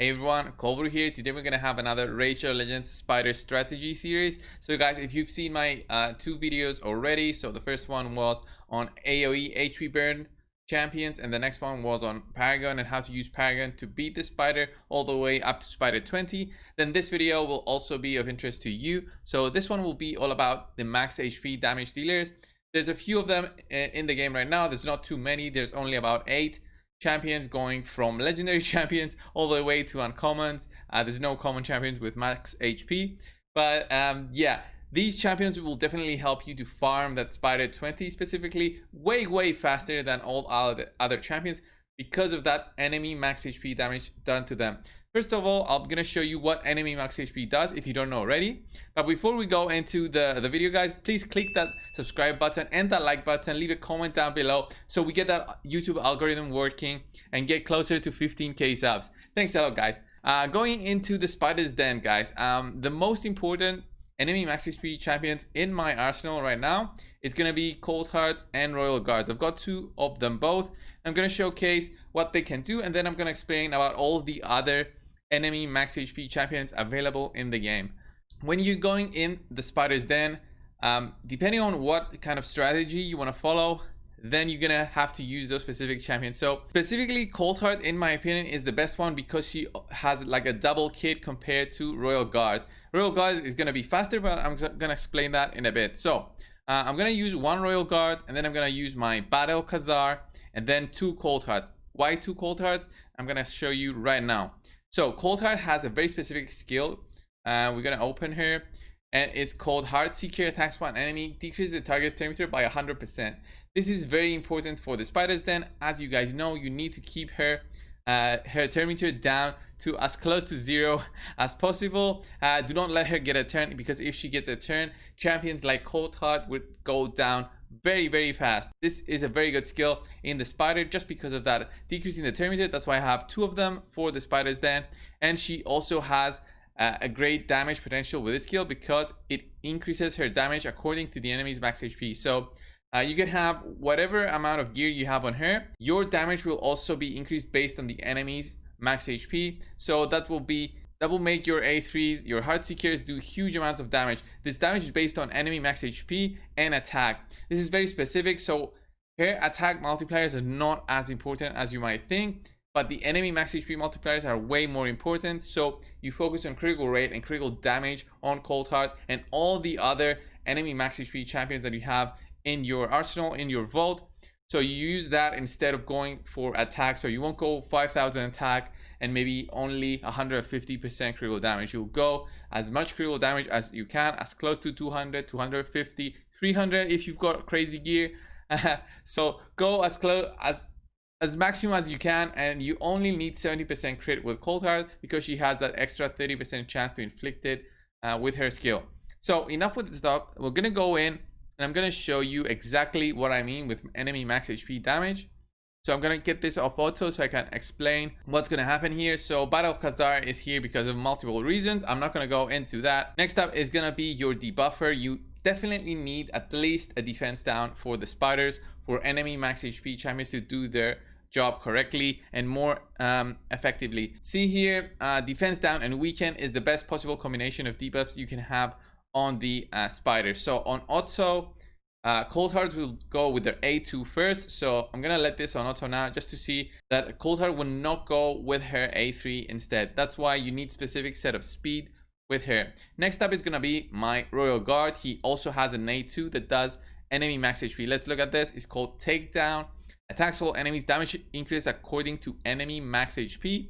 Hey everyone, Colbert here. Today we're gonna have another Rachel Legends Spider strategy series. So guys, if you've seen my two videos already, so the first one was on AoE HP burn champions, and the next one was on Paragon and how to use Paragon to beat the spider all the way up to spider 20. Then this video will also be of interest to you. So this one will be all about the max HP damage dealers. There's a few of them in the game right now. There's not too many. There's only about 8 champions, going from legendary champions all the way to uncommons. There's no common champions with max HP, but yeah, these champions will definitely help you to farm that spider 20 specifically way faster than all other champions because of that enemy max HP damage done to them. First of all, I'm gonna show you what enemy max HP does if you don't know already. But before we go into the video, guys, please click that subscribe button and that like button. Leave a comment down below so we get that YouTube algorithm working and get closer to 15k subs. Thanks a lot, guys. Going into the spider's den, guys, the most important enemy max HP champions in my arsenal right now, it's gonna be ColdHearts and Royal Guards. I've got 2 of them both. I'm gonna showcase what they can do, and then I'm gonna explain about all the other enemy max HP champions available in the game. When you're going in the spider's den, depending on what kind of strategy you want to follow, then you're gonna have to use those specific champions. So specifically ColdHeart, in my opinion, is the best one because she has like a double kit compared to Royal Guard. Royal Guard is gonna be faster, but I'm gonna explain that in a bit. So I'm gonna use 1 Royal Guard, and then I'm gonna use my Battle Khazar, and then 2 ColdHearts. Why 2 ColdHearts? I'm gonna show you right now. So ColdHeart has a very specific skill. We're gonna open her, and it's called Heart Seeker. Attacks one enemy, decreases the target's thermometer by 100%. This is very important for the spider's den. As you guys know, you need to keep her thermometer down to as close to 0 as possible. Do not let her get a turn, because if she gets a turn, champions like ColdHeart would go down very fast. This is a very good skill in the spider just because of that decreasing the thermometer. That's why I have 2 of them for the spider's den. And she also has a great damage potential with this skill because it increases her damage according to the enemy's max HP. So you can have whatever amount of gear you have on her. Your damage will also be increased based on the enemy's max HP. So that will make your A3s, your Heart Seekers, do huge amounts of damage. This damage is based on enemy max HP and attack. This is very specific, so her attack multipliers are not as important as you might think, but the enemy max HP multipliers are way more important. So you focus on critical rate and critical damage on ColdHeart and all the other enemy max HP champions that you have in your arsenal, in your vault. So you use that instead of going for attack. So you won't go 5,000 attack and maybe only 150% critical damage. You'll go as much critical damage as you can, as close to 200, 250, 300 if you've got crazy gear. So go as close as maximum as you can, and you only need 70% crit with ColdHeart because she has that extra 30% chance to inflict it with her skill. So enough with this talk. We're gonna go in, and I'm gonna show you exactly what I mean with enemy max HP damage. So I'm gonna get this off auto so I can explain what's gonna happen here. So Battle Khazar is here because of multiple reasons. I'm not gonna go into that. Next up is gonna be your debuffer. You definitely need at least a defense down for the spiders, for enemy max HP champions to do their job correctly and more effectively. See here, defense down and weaken is the best possible combination of debuffs you can have on the spider. So on auto, ColdHeart will go with their A2 first. So I'm gonna let this on auto now just to see that ColdHeart will not go with her A3 instead. That's why you need specific set of speed with her. Next up is gonna be my Royal Guard. He also has an A2 that does enemy max HP. Let's look at this. It's called Takedown. Attacks all enemies, damage increase according to enemy max HP.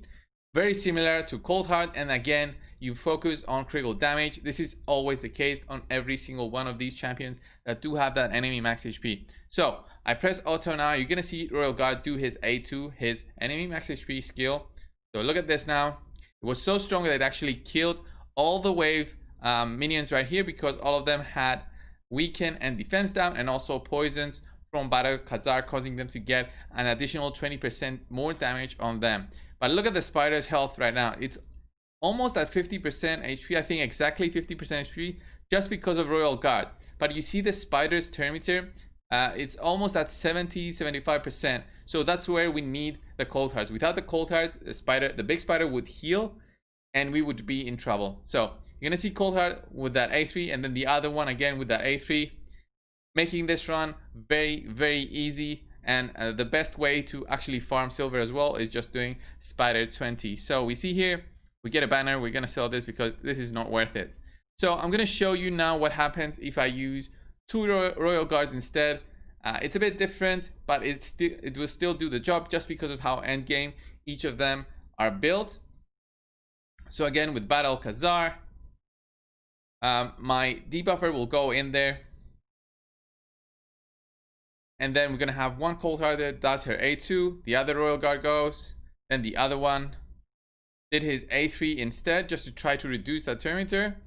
Very similar to ColdHeart, and again, you focus on critical damage. This is always the case on every single one of these champions that do have that enemy max HP. So I press auto now. You're gonna see Royal Guard do his A2, his enemy max HP skill. So look at this now. It was so strong that it actually killed all the wave minions right here because all of them had weaken and defense down, and also poisons from Battle Khazar, causing them to get an additional 20% more damage on them. But look at the spider's health right now. It's almost at 50% HP. I think exactly 50% HP just because of Royal Guard. But you see the spider's thermometer, it's almost at 70-75%. So that's where we need the ColdHearts. Without the ColdHearts, the big spider would heal and we would be in trouble. So you're gonna see ColdHeart with that A3 and then the other one again with that A3, making this run very, very easy. And the best way to actually farm silver as well is just doing spider 20. So we see here, we get a banner, we're gonna sell this because this is not worth it. So I'm gonna show you now what happens if I use 2 royal guards instead. It's a bit different, but it will still do the job just because of how endgame each of them are built. So again, with Battle Khazar, my debuffer will go in there. And then we're going to have one ColdHeart that does her A2. The other royal guard goes. Then the other one did his A3 instead, just to try to reduce that turn meter.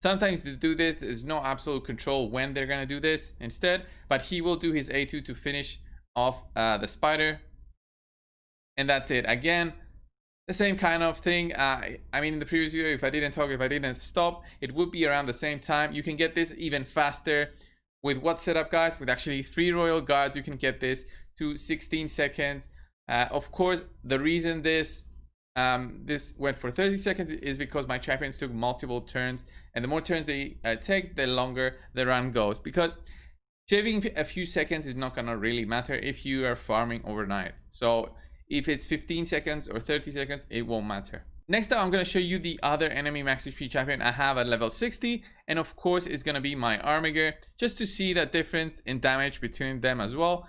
Sometimes they do this. There's no absolute control when they're going to do this instead. But he will do his A2 to finish off the spider. And that's it. Again, the same kind of thing. I mean, in the previous video, if I didn't stop, it would be around the same time. You can get this even faster. With what setup, guys? With actually 3 royal guards, you can get this to 16 seconds. Of course, the reason this went for 30 seconds is because my champions took multiple turns, and the more turns they take, the longer the run goes. Because shaving a few seconds is not gonna really matter if you are farming overnight. So if it's 15 seconds or 30 seconds, it won't matter. Next up, I'm going to show you the other enemy max HP champion I have at level 60. And of course, it's going to be my Armiger, just to see the difference in damage between them as well.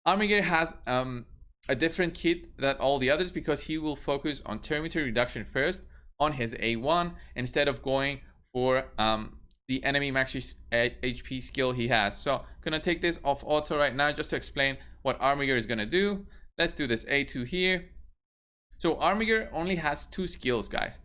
Armiger has a different kit than all the others because he will focus on turn meter reduction first on his A1 instead of going for the enemy max HP skill he has. So I'm going to take this off auto right now just to explain what Armiger is going to do. Let's do this A2 here. So Armiger only has 2 skills, guys.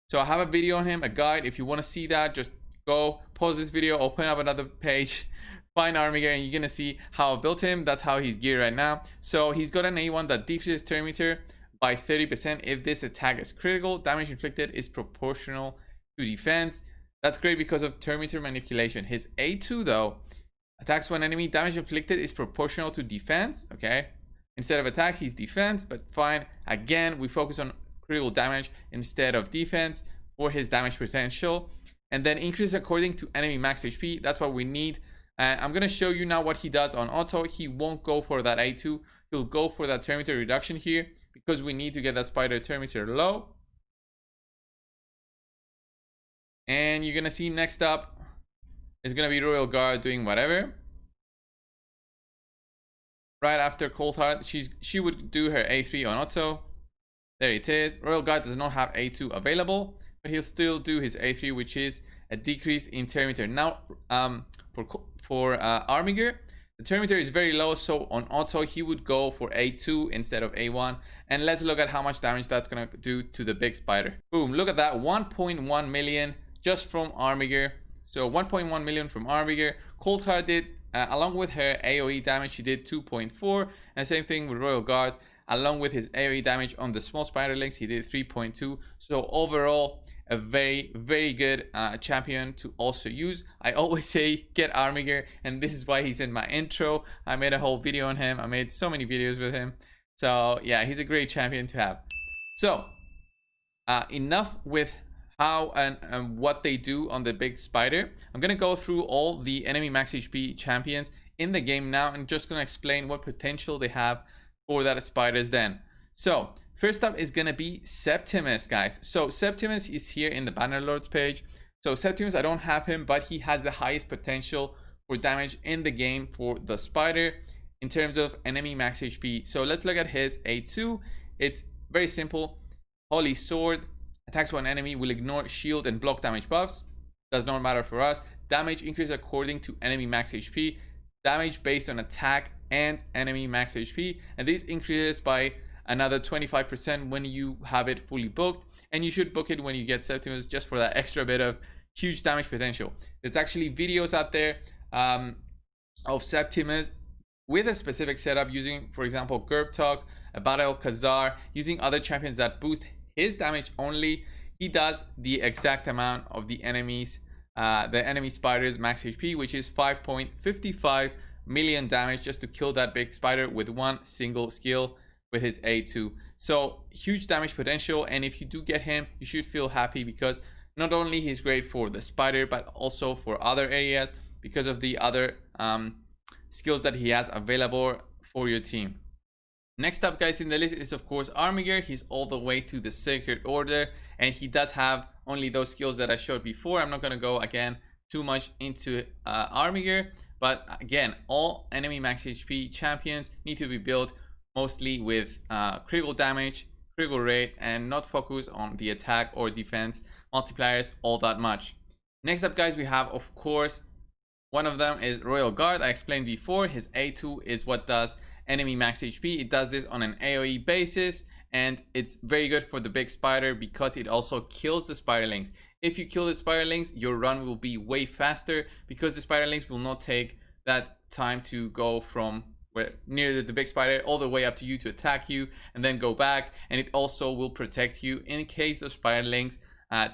So I have a video on him, a guide. If you want to see that, just go pause this video, open up another page, find Armiger, and you're gonna see how I built him. That's how he's geared right now. So he's got an A1 that decreases turn meter by 30% if this attack is critical. Damage inflicted is proportional to defense. That's great because of turn meter manipulation. His A2 though, attacks one enemy, damage inflicted is proportional to defense. Okay, instead of attack, he's defense, but fine. Again, we focus on critical damage instead of defense for his damage potential. And then increase according to enemy max HP. That's what we need. I'm going to show you now what he does on auto. He won't go for that A2. He'll go for that turn meter reduction here because we need to get that spider turn meter low. And you're going to see next up is going to be Royal Guard doing whatever. Right after ColdHeart, she would do her A3 on auto. There it is. Royal Guard does not have A2 available, but he'll still do his A3, which is a decrease in turn meter. Now, for Armiger, the turn meter is very low, so on auto he would go for A2 instead of A1. And let's look at how much damage that's gonna do to the big spider. Boom! Look at that, 1.1 million just from Armiger. So 1.1 million from Armiger. ColdHeart did. Along with her AoE damage, she did 2.4, and same thing with Royal Guard. Along with his AoE damage on the small spiderlings, he did 3.2. So overall, a very, very good champion to also use. I always say get Armiger, and this is why he's in my intro. I made a whole video on him. I made so many videos with him. So yeah, he's a great champion to have. So enough with how and what they do on the big spider. I'm gonna go through all the enemy max HP champions in the game now and just gonna explain what potential they have for that spiders then. So first up is gonna be Septimus, guys. So Septimus is here in the Bannerlords page. So Septimus, I don't have him, but he has the highest potential for damage in the game for the spider in terms of enemy max HP. So let's look at his A2. It's very simple. Holy Sword. Attacks one enemy, will ignore shield and block damage buffs. Does not matter for us. Damage increase according to enemy max HP. Damage based on attack and enemy max HP. And this increases by another 25% when you have it fully booked. And you should book it when you get Septimus just for that extra bit of huge damage potential. There's actually videos out there of Septimus with a specific setup using, for example, Gerb Talk, a Battle Khazar, using other champions that boost his damage only. He does the exact amount of the enemy spider's max HP, which is 5.55 million damage just to kill that big spider with one single skill with his A2. So huge damage potential, and if you do get him, you should feel happy because not only he's great for the spider but also for other areas because of the other skills that he has available for your team. Next up, guys, in the list is of course Armiger. He's all the way to the Sacred Order, and he does have only those skills that I showed before. I'm not going to go again too much into Armiger, but again, all enemy max HP champions need to be built mostly with critical damage, critical rate, and not focus on the attack or defense multipliers all that much. Next up, guys, we have of course one of them is Royal Guard. I explained before, his A2 is what does enemy max HP. It does this on an AoE basis, and it's very good for the big spider because it also kills the spiderlings. If you kill the spiderlings, your run will be way faster because the spiderlings will not take that time to go from where near the big spider all the way up to you to attack you and then go back. And it also will protect you in case the spiderlings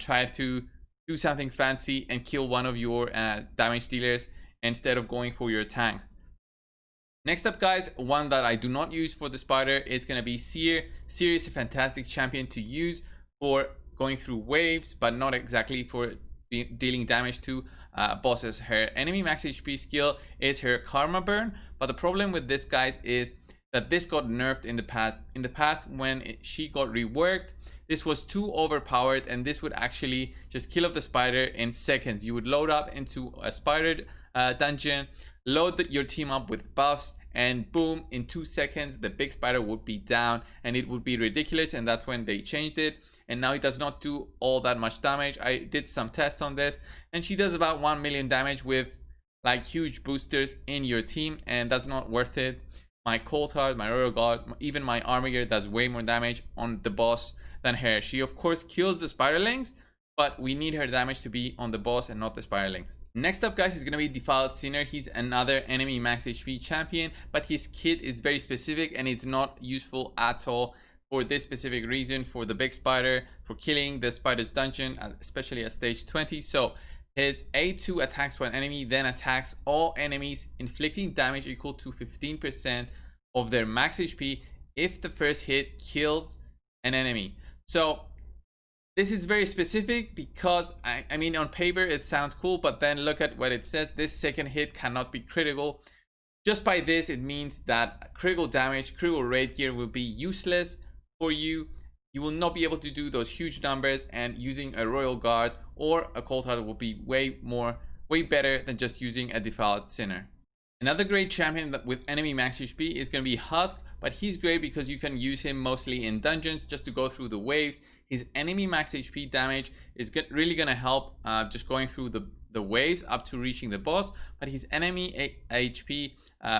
try to do something fancy and kill one of your damage dealers instead of going for your tank. Next up, guys, one that I do not use for the spider is going to be Seer. Seer is a fantastic champion to use for going through waves, but not exactly for dealing damage to bosses. Her enemy max HP skill is her Karma Burn, but the problem with this, guys, is that this got nerfed in the past. In the past, when she got reworked, this was too overpowered, and this would actually just kill off the spider in seconds. You would load up into a spider dungeon, load your team up with buffs, and boom, in 2 seconds the big spider would be down, and it would be ridiculous. And that's when they changed it, and now it does not do all that much damage. I did some tests on this, and she does about 1 million damage with like huge boosters in your team, and that's not worth it. My ColdHearts, my Royal Guard, even my Armiger does way more damage on the boss than her. She of course kills the spiderlings, but we need her damage to be on the boss and not the spiderlings. Next up, guys, is going to be Defiled Sinner. He's another enemy max HP champion, but his kit is very specific and it's not useful at all for this specific reason, for the big spider, for killing the spider's dungeon, especially at stage 20. So his A2 attacks one enemy, then attacks all enemies, inflicting damage equal to 15% of their max HP if the first hit kills an enemy. So this is very specific because I mean on paper it sounds cool, but then look at what it says. This second hit cannot be critical. Just by this, it means that critical damage, critical rate gear will be useless for you. You will not be able to do those huge numbers, and using a Royal Guard or a ColdHearts will be way better than just using a Defiled Sinner. Another great champion with enemy max HP is going to be Husk, but he's great because you can use him mostly in dungeons just to go through the waves. His enemy max HP damage is really going to help just going through the waves up to reaching the boss, but his enemy HP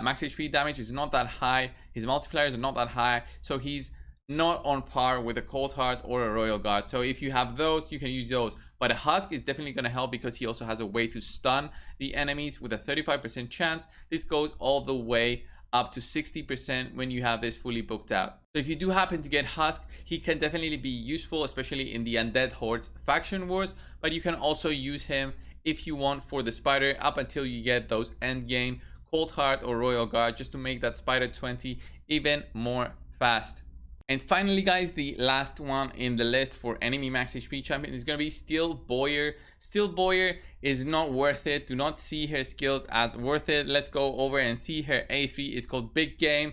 max HP damage is not that high. His multipliers are not that high, so he's not on par with a ColdHearts or a Royal Guard. So if you have those, you can use those. But a Husk is definitely going to help because he also has a way to stun the enemies with a 35% chance. This goes all the way up to 60% when you have this fully booked out. So if you do happen to get Husk, he can definitely be useful, especially in the Undead Hordes faction wars. But you can also use him if you want for the spider up until you get those end game ColdHearts or Royal Guard, just to make that spider 20 even more fast. And finally, guys, the last one in the list for enemy max HP champion is going to be Steel Boyer. Steel Boyer is not worth it. Do not see her skills as worth it. Let's go over and see her A3 is called Big Game.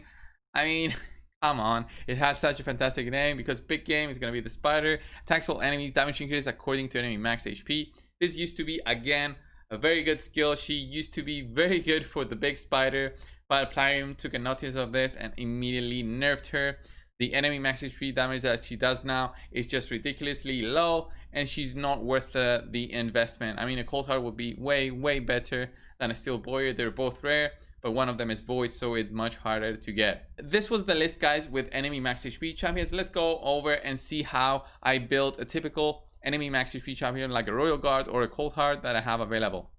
I mean, come on. It has such a fantastic name because Big Game is going to be the spider. Attacks all enemies, damage increase according to enemy max HP. This used to be, again, a very good skill. She used to be very good for the big spider, but Plarium took a notice of this and immediately nerfed her. The enemy max HP damage that she does now is just ridiculously low, and she's not worth the investment. I mean, a ColdHearts would be way better than a Steel Boyer. They're both rare, but one of them is void, so it's much harder to get. This was the list, guys, with enemy max HP champions. Let's go over and see how I built a typical enemy max HP champion like a Royal Guard or a ColdHearts that I have available.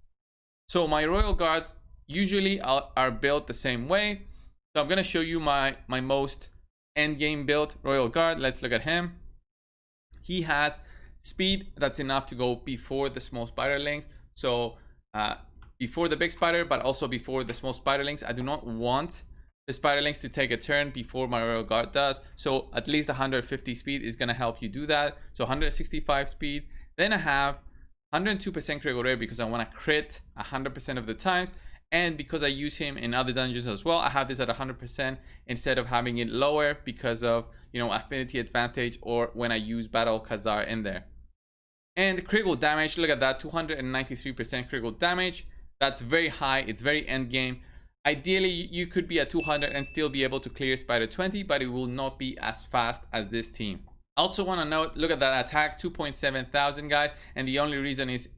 So my Royal Guards usually are built the same way. So I'm going to show you my most end game build Royal Guard. Let's look at him. He has speed that's enough to go before the small spiderlings. So before the big spider, but also before the small spiderlings. I do not want the spiderlings to take a turn before my royal guard does, so at least 150 speed is going to help you do that. So 165 speed. Then I have 102% critical rate because I want to crit 100% of the times, and because I use him in other dungeons as well, I have this at 100% instead of having it lower because of, you know, affinity advantage or when I use Battle Khazar in there. And critical damage, look at that, 293% critical damage. That's very high. It's very end game. Ideally, you could be at 200 and still be able to clear Spider 20, but it will not be as fast as this team. I also want to note, look at that attack, 2.7 thousand, guys, and the only reason is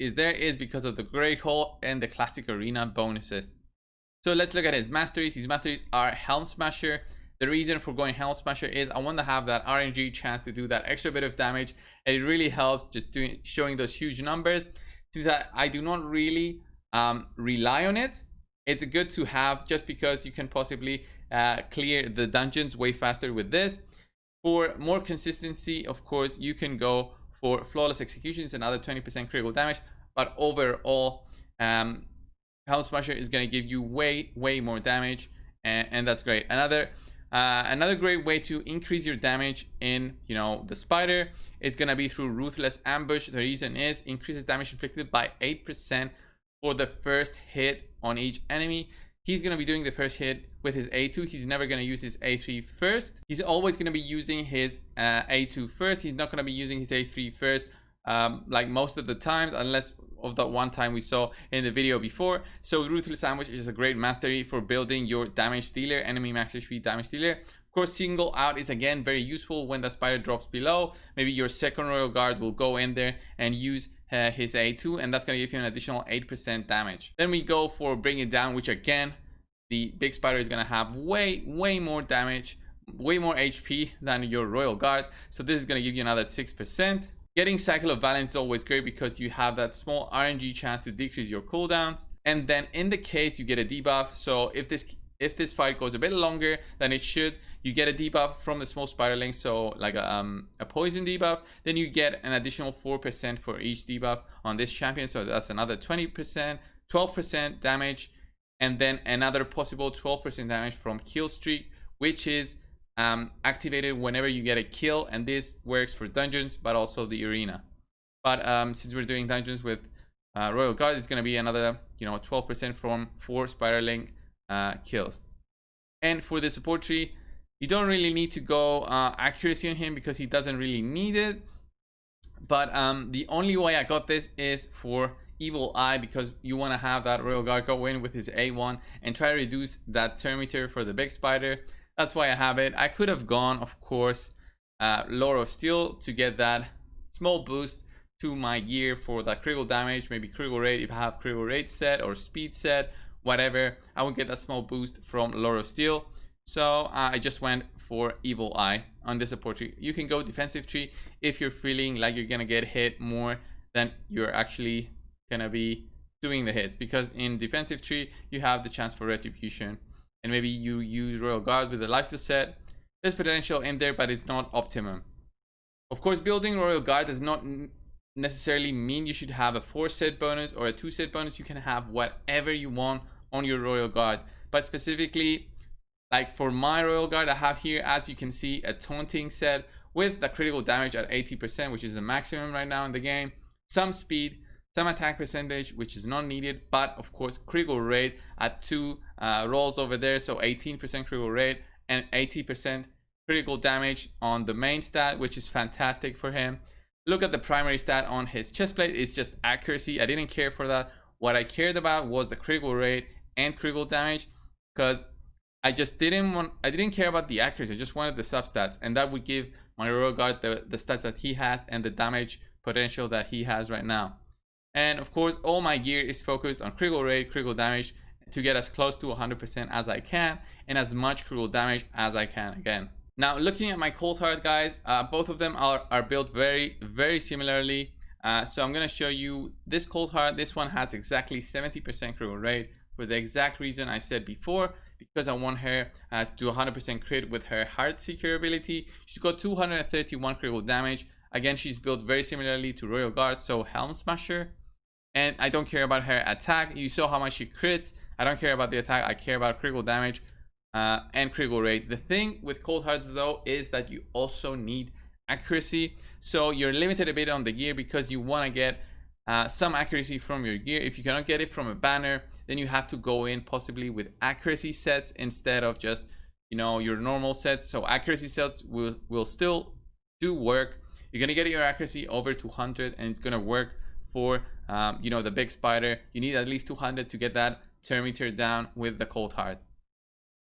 because of the Great Hole and the Classic Arena bonuses. So let's look at his masteries. His masteries are Helm Smasher. The reason for going Helm Smasher is I want to have that RNG chance to do that extra bit of damage, and it really helps just showing those huge numbers. Since I do not really rely on it, it's good to have just because you can possibly clear the dungeons way faster with this. For more consistency, of course, you can go for Flawless Executions, another 20% critical damage, but overall, Helm Smasher is going to give you way more damage, and that's great. Another great way to increase your damage in, you know, the spider is going to be through Ruthless Ambush. The reason is increases damage inflicted by 8% for the first hit on each enemy. He's going to be doing the first hit with his A2. He's never going to use his A3 first. He's always going to be using his A2 first. He's not going to be using his A3 first like most of the times, unless of that one time we saw in the video before. So Ruthless Ambush is a great mastery for building your damage dealer, enemy max HP damage dealer. Of course, single out is again very useful when the spider drops below. Maybe your second royal guard will go in there and use his A2, and that's going to give you an additional 8% damage. Then we go for Bring It Down, which again, the big spider is going to have way more damage, way more HP than your royal guard. So this is going to give you another 6%. Getting Cycle of Valence is always great because you have that small RNG chance to decrease your cooldowns. And then in the case you get a debuff, so if this fight goes a bit longer than it should, you get a debuff from the small spiderling, so like a poison debuff. Then you get an additional 4% for each debuff on this champion, so that's another 20%, 12% damage, and then another possible 12% damage from Kill Streak, which is activated whenever you get a kill, and this works for dungeons but also the arena. But since we're doing dungeons with royal guard, it's going to be another, you know, 12% from 4 spiderling kills. And for the support tree, you don't really need to go accuracy on him because he doesn't really need it. But the only way I got this is for Evil Eye, because you want to have that royal guard go in with his A1 and try to reduce that turn meter for the big spider. That's why I have it. I could have gone, of course, Lore of Steel to get that small boost to my gear for that critical damage, maybe critical rate if I have critical rate set or speed set, whatever. I would get that small boost from Lore of Steel. So I just went for Evil Eye on the support tree. You can go defensive tree if you're feeling like you're gonna get hit more than you're actually gonna be doing the hits, because in defensive tree you have the chance for retribution, and maybe you use royal guard with the lifesteal set. There's potential in there, but it's not optimum. Of course, building royal guard does not necessarily mean you should have a 4 set bonus or a 2 set bonus. You can have whatever you want on your royal guard, but specifically, like for my royal guard, I have here, as you can see, a taunting set with the critical damage at 80%, which is the maximum right now in the game, some speed, some attack percentage, which is not needed, but of course critical rate at 2 rolls over there, so 18% critical rate and 80% critical damage on the main stat, which is fantastic for him. Look at the primary stat on his chestplate, it's just accuracy. I didn't care for that. What I cared about was the critical rate and critical damage, because I didn't care about the accuracy. I just wanted the substats, and that would give my royal guard the stats that he has and the damage potential that he has right now. And of course, all my gear is focused on critical rate, critical damage, to get as close to 100% as I can and as much critical damage as I can again. Now, looking at my ColdHearts, guys, both of them are built very ssimilarly. So I'm going to show you this ColdHearts. This one has exactly 70% critical rate for the exact reason I said before, because I want her to do 100% crit with her Heartseeker ability. She's got 231 critical damage. Again, she's built very similarly to Royal Guard, so Helm Smasher. And I don't care about her attack. You saw how much she crits. I don't care about the attack. I care about critical damage and critical rate. The thing with ColdHearts though is that you also need accuracy. So you're limited a bit on the gear because you want to get some accuracy from your gear. If you cannot get it from a banner, then you have to go in possibly with accuracy sets instead of just, you know, your normal sets. So accuracy sets will still do work. You're gonna get your accuracy over 200 and it's gonna work for you know, the big spider. You need at least 200 to get that turn meter down with the ColdHeart.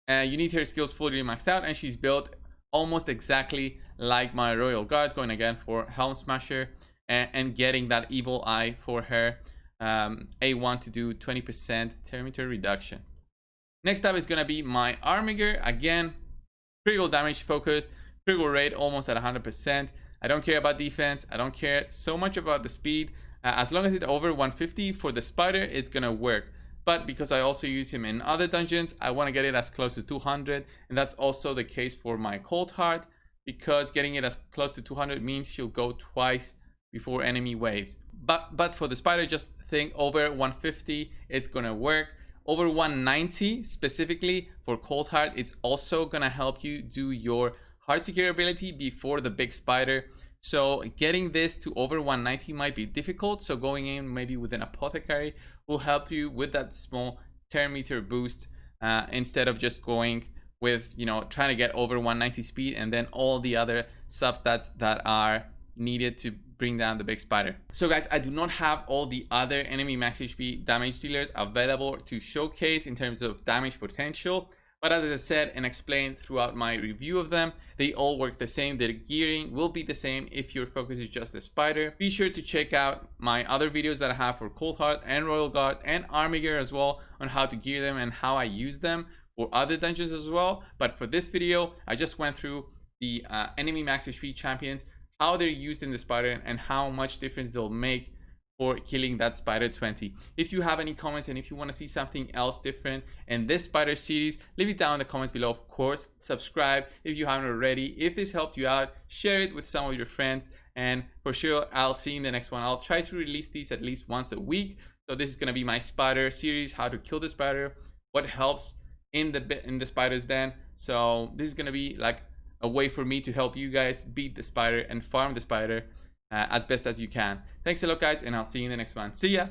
You need her skills fully maxed out, and she's built almost exactly like my Royal Guard, going again for Helm Smasher and getting that evil eye for her A1 to do 20% turn meter reduction. Next up is gonna be my Armiger. Again, critical damage focused, critical rate almost at 100%. I don't care about defense. I don't care so much about the speed. As long as it's over 150 for the spider, it's gonna work. But because I also use him in other dungeons, I want to get it as close to 200, and that's also the case for my ColdHeart, because getting it as close to 200 means she'll go twice before enemy waves. But for the spider, just think over 150, it's gonna work. Over 190 specifically for ColdHeart, it's also gonna help you do your heart seeker ability before the big spider. So getting this to over 190 might be difficult, so going in maybe with an apothecary will help you with that small turn meter boost instead of just going with, you know, trying to get over 190 speed and then all the other substats that are needed to bring down the big spider. So guys, I do not have all the other enemy max HP damage dealers available to showcase in terms of damage potential. But as I said and explained throughout my review of them, they all work the same. Their gearing will be the same if your focus is just the spider. Be sure to check out my other videos that I have for ColdHeart and Royal Guard and Armiger as well on how to gear them and how I use them for other dungeons as well. But for this video, I just went through the enemy max HP champions, how they're used in the spider and how much difference they'll make for killing that spider 20. If you have any comments and if you want to see something else different in this spider series, leave it down in the comments below. Of course, subscribe if you haven't already. If this helped you out, share it with some of your friends, and for sure I'll see you in the next one. I'll try to release these at least once a week. So this is going to be my spider series, how to kill the spider, what helps in the spider's den. So this is going to be like a way for me to help you guys beat the spider and farm the spider as best as you can. Thanks a lot guys, and I'll see you in the next one. See ya.